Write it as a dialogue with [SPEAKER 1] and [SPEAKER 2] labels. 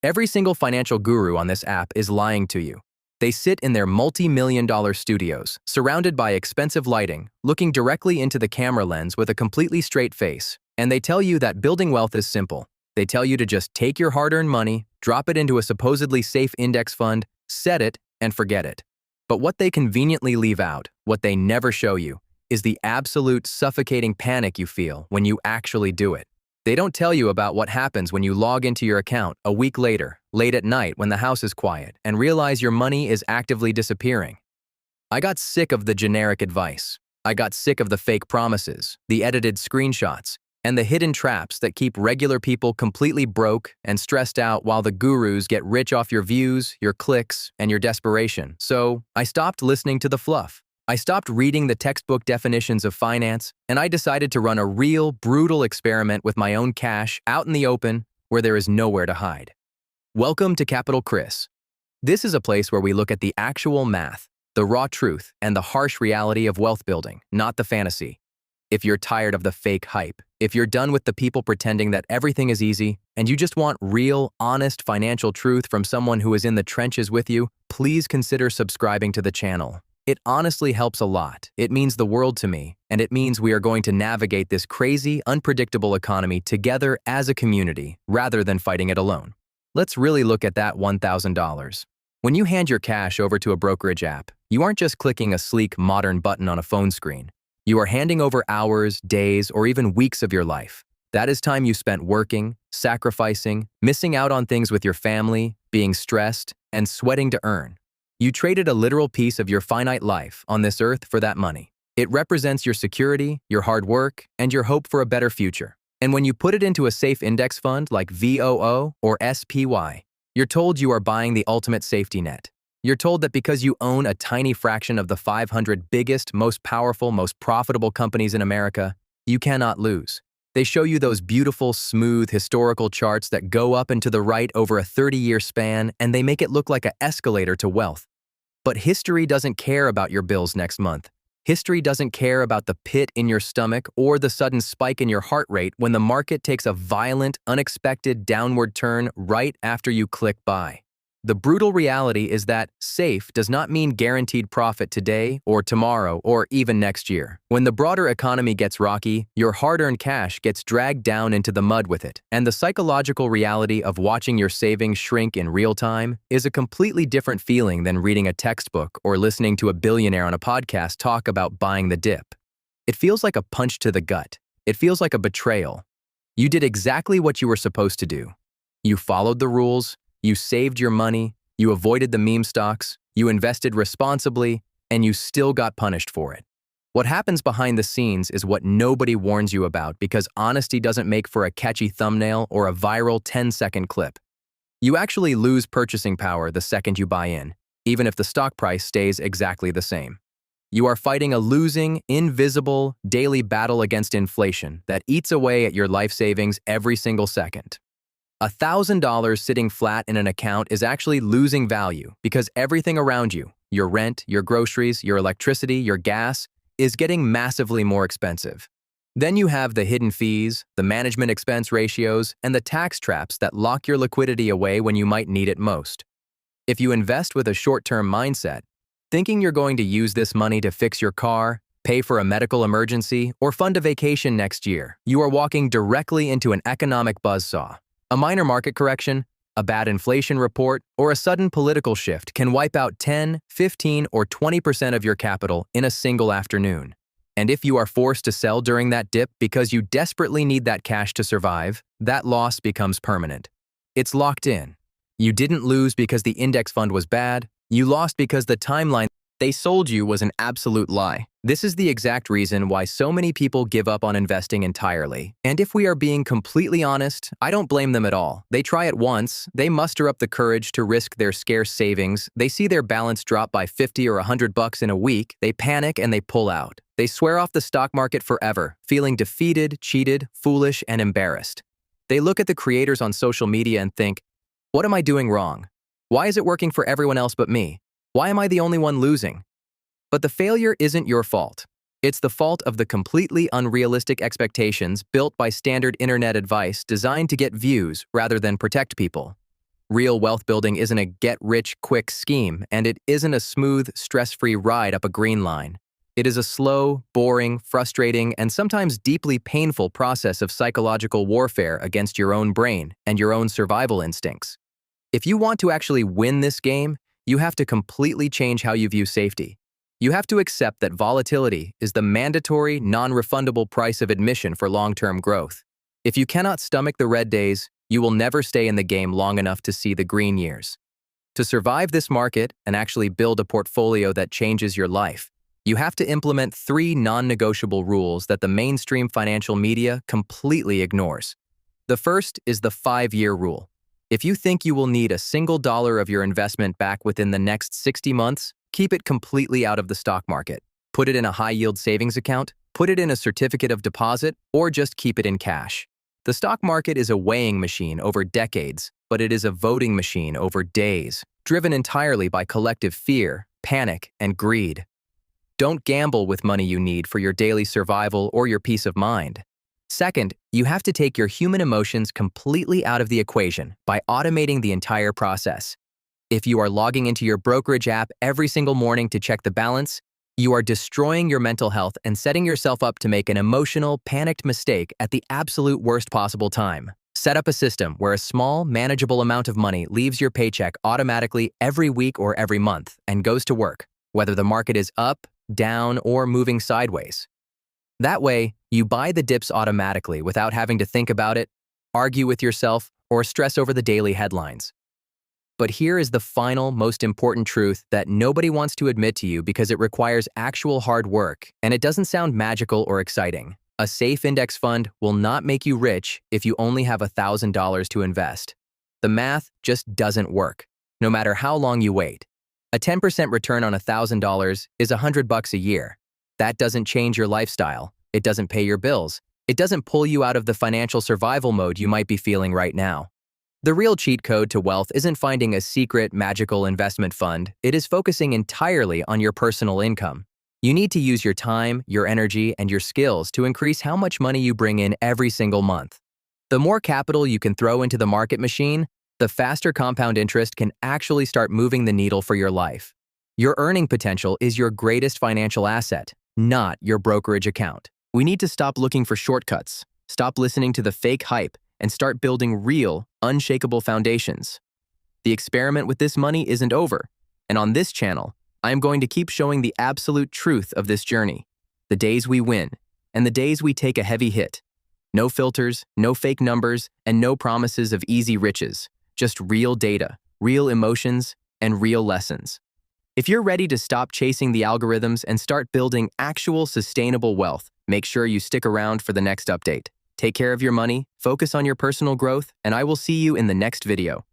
[SPEAKER 1] Every single financial guru on this app is lying to you. They sit in their multi-million-dollar studios, surrounded by expensive lighting, looking directly into the camera lens with a completely straight face, and they tell you that building wealth is simple. They tell you to just take your hard-earned money, drop it into a supposedly safe index fund, set it, and forget it. But what they conveniently leave out, what they never show you, is the absolute suffocating panic you feel when you actually do it. They don't tell you about what happens when you log into your account a week later, late at night when the house is quiet, and realize your money is actively disappearing. I got sick of the generic advice. I got sick of the fake promises, the edited screenshots, and the hidden traps that keep regular people completely broke and stressed out while the gurus get rich off your views, your clicks, and your desperation. So I stopped listening to the fluff. I stopped reading the textbook definitions of finance, and I decided to run a real, brutal experiment with my own cash out in the open where there is nowhere to hide. Welcome to Capital Chris. This is a place where we look at the actual math, the raw truth, and the harsh reality of wealth building, not the fantasy. If you're tired of the fake hype, if you're done with the people pretending that everything is easy, and you just want real, honest financial truth from someone who is in the trenches with you, please consider subscribing to the channel. It honestly helps a lot. It means the world to me, and it means we are going to navigate this crazy, unpredictable economy together as a community, rather than fighting it alone. Let's really look at that $1,000. When you hand your cash over to a brokerage app, you aren't just clicking a sleek, modern button on a phone screen. You are handing over hours, days, or even weeks of your life. That is time you spent working, sacrificing, missing out on things with your family, being stressed, and sweating to earn. You traded a literal piece of your finite life on this earth for that money. It represents your security, your hard work, and your hope for a better future. And when you put it into a safe index fund like VOO or SPY, you're told you are buying the ultimate safety net. You're told that because you own a tiny fraction of the 500 biggest, most powerful, most profitable companies in America, you cannot lose. They show you those beautiful, smooth, historical charts that go up and to the right over a 30-year span, and they make it look like an escalator to wealth. But history doesn't care about your bills next month. History doesn't care about the pit in your stomach or the sudden spike in your heart rate when the market takes a violent, unexpected downward turn right after you click buy. The brutal reality is that safe does not mean guaranteed profit today or tomorrow or even next year. When the broader economy gets rocky, your hard-earned cash gets dragged down into the mud with it. And the psychological reality of watching your savings shrink in real time is a completely different feeling than reading a textbook or listening to a billionaire on a podcast talk about buying the dip. It feels like a punch to the gut. It feels like a betrayal. You did exactly what you were supposed to do. You followed the rules. You saved your money, you avoided the meme stocks, you invested responsibly, and you still got punished for it. What happens behind the scenes is what nobody warns you about because honesty doesn't make for a catchy thumbnail or a viral 10-second clip. You actually lose purchasing power the second you buy in, even if the stock price stays exactly the same. You are fighting a losing, invisible, daily battle against inflation that eats away at your life savings every single second. $1,000 sitting flat in an account is actually losing value because everything around you, your rent, your groceries, your electricity, your gas, is getting massively more expensive. Then you have the hidden fees, the management expense ratios, and the tax traps that lock your liquidity away when you might need it most. If you invest with a short-term mindset, thinking you're going to use this money to fix your car, pay for a medical emergency, or fund a vacation next year, you are walking directly into an economic buzzsaw. A minor market correction, a bad inflation report, or a sudden political shift can wipe out 10, 15, or 20% of your capital in a single afternoon. And if you are forced to sell during that dip because you desperately need that cash to survive, that loss becomes permanent. It's locked in. You didn't lose because the index fund was bad. You lost because the timeline they sold you was an absolute lie. This is the exact reason why so many people give up on investing entirely. And if we are being completely honest, I don't blame them at all. They try it once, they muster up the courage to risk their scarce savings, they see their balance drop by 50 or $100 in a week, they panic and they pull out. They swear off the stock market forever, feeling defeated, cheated, foolish, and embarrassed. They look at the creators on social media and think, what am I doing wrong? Why is it working for everyone else but me? Why am I the only one losing? But the failure isn't your fault. It's the fault of the completely unrealistic expectations built by standard internet advice designed to get views rather than protect people. Real wealth building isn't a get-rich-quick scheme, and it isn't a smooth, stress-free ride up a green line. It is a slow, boring, frustrating, and sometimes deeply painful process of psychological warfare against your own brain and your own survival instincts. If you want to actually win this game, you have to completely change how you view safety. You have to accept that volatility is the mandatory, non-refundable price of admission for long-term growth. If you cannot stomach the red days, you will never stay in the game long enough to see the green years. To survive this market and actually build a portfolio that changes your life, you have to implement 3 non-negotiable rules that the mainstream financial media completely ignores. The first is the 5-year rule. If you think you will need a single dollar of your investment back within the next 60 months, keep it completely out of the stock market. Put it in a high-yield savings account, put it in a certificate of deposit, or just keep it in cash. The stock market is a weighing machine over decades, but it is a voting machine over days, driven entirely by collective fear, panic, and greed. Don't gamble with money you need for your daily survival or your peace of mind. Second, you have to take your human emotions completely out of the equation by automating the entire process. If you are logging into your brokerage app every single morning to check the balance, you are destroying your mental health and setting yourself up to make an emotional, panicked mistake at the absolute worst possible time. Set up a system where a small, manageable amount of money leaves your paycheck automatically every week or every month and goes to work, whether the market is up, down, or moving sideways. That way, you buy the dips automatically without having to think about it, argue with yourself, or stress over the daily headlines. But here is the final, most important truth that nobody wants to admit to you because it requires actual hard work, and it doesn't sound magical or exciting. A safe index fund will not make you rich if you only have $1,000 to invest. The math just doesn't work, no matter how long you wait. A 10% return on $1,000 is $100 a year. That doesn't change your lifestyle. It doesn't pay your bills. It doesn't pull you out of the financial survival mode you might be feeling right now. The real cheat code to wealth isn't finding a secret, magical investment fund. It is focusing entirely on your personal income. You need to use your time, your energy, and your skills to increase how much money you bring in every single month. The more capital you can throw into the market machine, the faster compound interest can actually start moving the needle for your life. Your earning potential is your greatest financial asset, not your brokerage account. We need to stop looking for shortcuts, stop listening to the fake hype, and start building real, unshakable foundations. The experiment with this money isn't over, and on this channel, I am going to keep showing the absolute truth of this journey, the days we win, and the days we take a heavy hit. No filters, no fake numbers, and no promises of easy riches, just real data, real emotions, and real lessons. If you're ready to stop chasing the algorithms and start building actual sustainable wealth, make sure you stick around for the next update. Take care of your money, focus on your personal growth, and I will see you in the next video.